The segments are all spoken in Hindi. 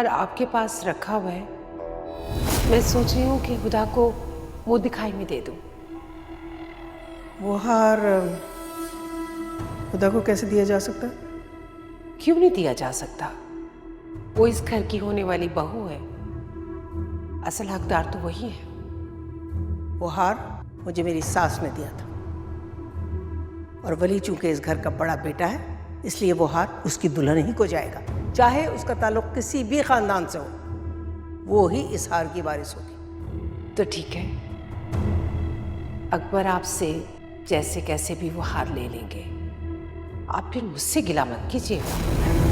हार आपके पास रखा हुआ है, मैं सोच रही हूँ कि खुदा को मुंह दिखाई में दे दूँ। वो हार खुदा को कैसे दिया जा सकता है? क्यों नहीं दिया जा सकता? वो इस घर की होने वाली बहू है, असल हकदार तो वही है। वो हार मुझे मेरी सास ने दिया था, और वली चूंकि इस घर का बड़ा बेटा है, इसलिए वो हार उसकी दुल्हन ही को जाएगा, चाहे उसका ताल्लुक किसी भी खानदान से हो। वो ही इस हार की वारिस होगी। तो ठीक है, अकबर आपसे जैसे कैसे भी वो हार ले लेंगे, आप फिर मुझसे गिला मत कीजिएगा।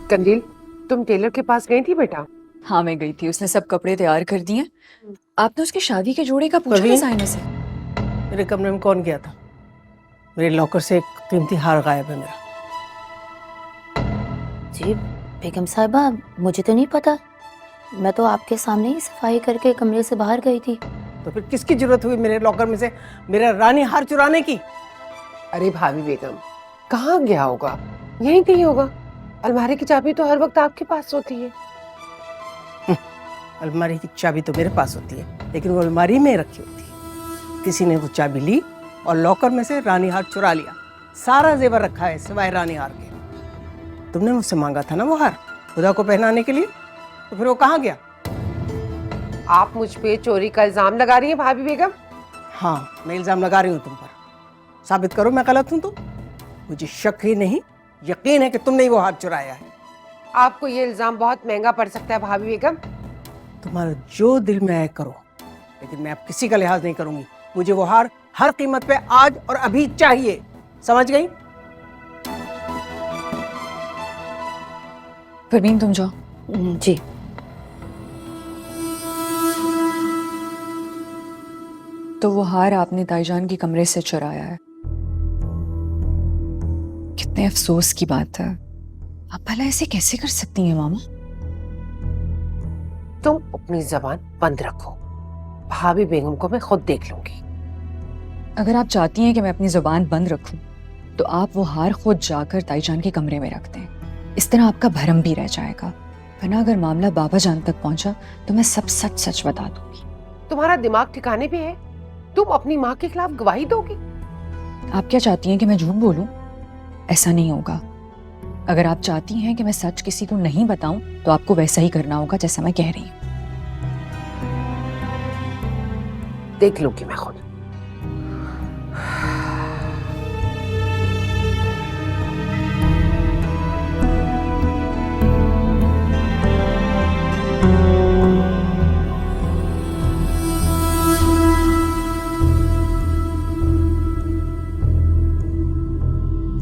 कंदील, तुम टेलर के पास गई थी बेटा? हाँ मैं गई थी, उसने सब कपड़े तैयार कर दिए। आपने उसकी शादी के जोड़े का पूछा परवीन? डिजाइनर से? मेरे कमरे में कौन गया था? मेरे लॉकर से एक कीमती हार गायब है मेरा। जी बेगम साहिबा, मुझे तो नहीं पता। मैं तो आपके सामने ही सफाई करके कमरे से बाहर गई थी। तो फिर किसकी जरूरत हुई मेरे लॉकर में से मेरा रानी हार चुराने की? अरे भाभी बेगम, कहाँ गया होगा? यहीं कहीं होगा। अलमारी की चाबी तो हर वक्त आपके पास होती है। अलमारी की चाबी तो मेरे पास होती है, लेकिन वो अलमारी में रखी होती है। किसी ने वो चाबी ली और लॉकर में से रानी हार चुरा लिया। सारा जेवर रखा है सिवाय रानी हार के। तुमने मुझसे मांगा था ना वो हार खुदा को पहनाने के लिए, तो फिर वो कहाँ गया? आप मुझ पे चोरी का इल्जाम लगा रही हैं भाभी बेगम? हाँ, मैं इल्जाम लगा रही हूँ तुम पर। साबित करो मैं गलत हूँ तो। मुझे शक ही नहीं, यकीन है कि तुमने ही वो हार चुराया है। आपको ये इल्जाम बहुत महंगा पड़ सकता है भाभी बेगम। तुम्हारा जो दिल में आए करो, लेकिन मैं अब किसी का लिहाज नहीं करूंगी। मुझे वो हार हर कीमत पे आज और अभी चाहिए, समझ गई? परवीन तुम जाओ। जी। तो वो हार आपने ताईजान के कमरे से चुराया है। कितने अफसोस की बात है। आप भला ऐसे कैसे कर सकती हैं मामा? तुम अपनी जबान बंद रखो, भाभी बेगम को मैं खुद देख लूंगी। अगर आप चाहती हैं कि मैं अपनी जुबान बंद रखूं, तो आप वो हार खुद जाकर ताईजान के कमरे में रख दें। इस तरह आपका भरम भी रह जाएगा, वरना अगर मामला बाबा जान तक पहुंचा तो मैं सब सच सच बता दूंगी। तुम्हारा दिमाग ठिकाने पे है? तुम अपनी माँ के खिलाफ गवाही दोगी? आप क्या चाहती हैं कि मैं झूठ बोलूं? ऐसा नहीं होगा। अगर आप चाहती हैं कि मैं सच किसी को नहीं बताऊं, तो आपको वैसा ही करना होगा जैसा मैं कह रही हूं। देख लूंगी मैं खुद।